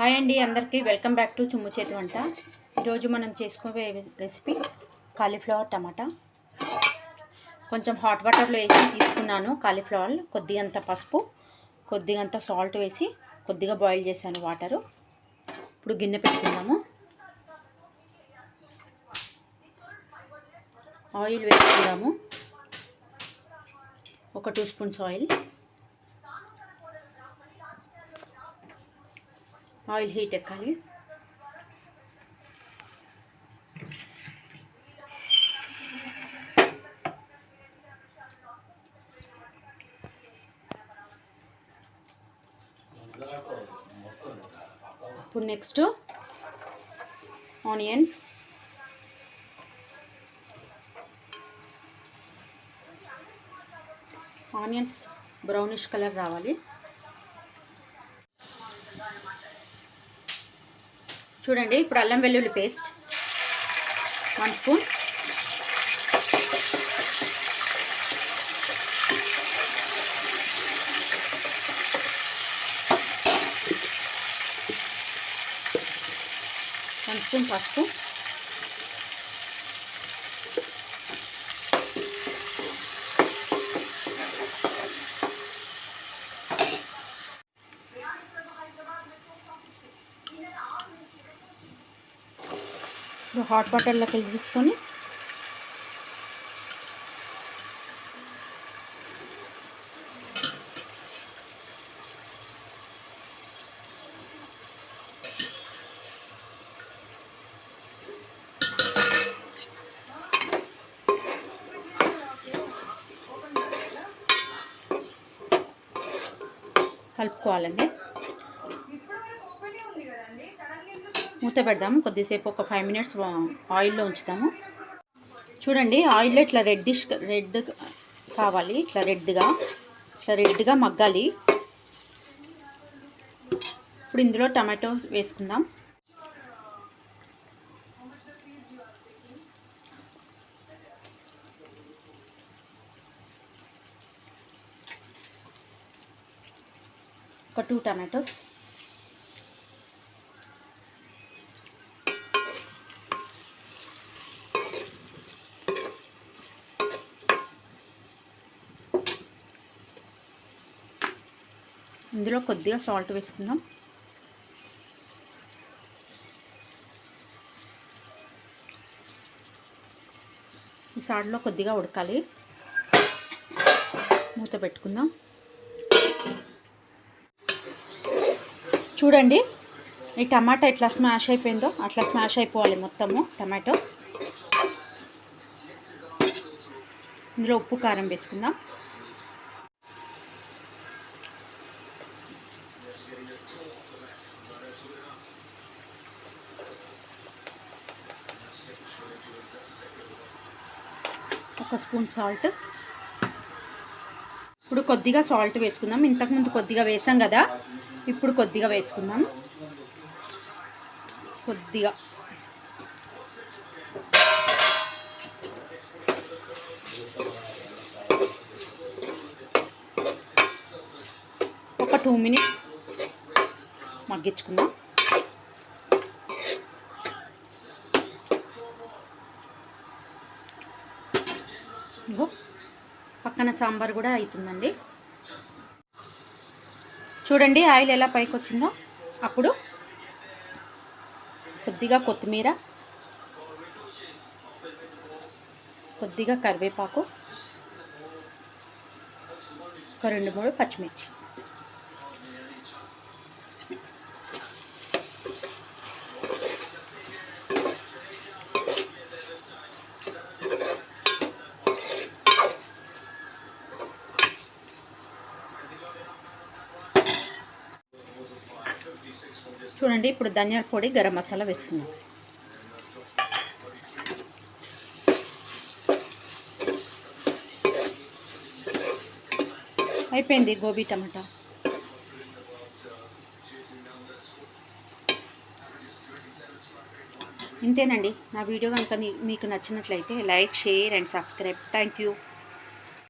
Hi అండి, అందరికీ welcome back to చుమ్ము చేతి వంట. ఈరోజు మనం చేసుకోబోయే రెసిపీ కాలీఫ్లవర్ టమాటా. కొంచెం హాట్ వాటర్లో వేసి తీసుకున్నాను కాలీఫ్లవర్. కొద్దిగంత పసుపు, కొద్దిగంత సాల్ట్ వేసి కొద్దిగా బాయిల్ చేశాను వాటరు. ఇప్పుడు గిన్నె పెట్టుకుందాము. ఆయిల్ వేసుకుందాము. ఒక 2 స్పూన్స్ ఆయిల్ హీట్ ఎక్కాలి. ఇప్పుడు నెక్స్ట్ ఆనియన్స్, బ్రౌనిష్ కలర్ రావాలి. చూడండి, ఇప్పుడు అల్లం వెల్లుల్లి పేస్ట్ 1 స్పూన్, పసుపు, హాట్ వాటర్లోకి తీసుకొని కలుపుకోవాలండి. మూత పెడదాము. కొద్దిసేపు ఒక 5 మినిట్స్ ఆయిల్లో ఉంచుతాము. చూడండి, ఆయిల్లో ఇట్లా రెడ్ కావాలి. ఇట్లా రెడ్గా మగ్గాలి. ఇప్పుడు ఇందులో టమాటో వేసుకుందాం. ఒక 2 టమాటోస్, ఇందులో కొద్దిగా సాల్ట్ వేసుకుందాం. ఈ సాల్ట్లో కొద్దిగా ఉడకాలి. మూత పెట్టుకుందాం. చూడండి, ఈ టమాటా ఎట్లా స్మాష్ అయిపోయిందో అట్లా స్మాష్ అయిపోవాలి మొత్తము టమాటో. ఇందులో ఉప్పు, కారం వేసుకుందాం. ఒక స్పూన్ సాల్ట్. ఇప్పుడు కొద్దిగా సాల్ట్ వేసుకుందాం. ఇంతకుముందు కొద్దిగా వేసాం కదా, ఇప్పుడు కొద్దిగా వేసుకుందాం. కొద్దిగా ఒక 2 మినిట్స్ మగ్గించుకుందాం. పక్కన సాంబార్ కూడా అవుతుందండి. చూడండి, ఆయిల్ ఎలా పైకి వచ్చిందో. అప్పుడు కొద్దిగా కొత్తిమీర, కొద్దిగా కరివేపాకు, ఒక 2-3 పచ్చిమిర్చి. చూడండి, ఇప్పుడు ధనియాల పొడి, గరం మసాలా వేసుకుందాం. అయిపోయింది గోబీ టమాటా. ఇంతేనండి. నా వీడియో కనుక మీకు నచ్చినట్లయితే like, share and subscribe. Thank you.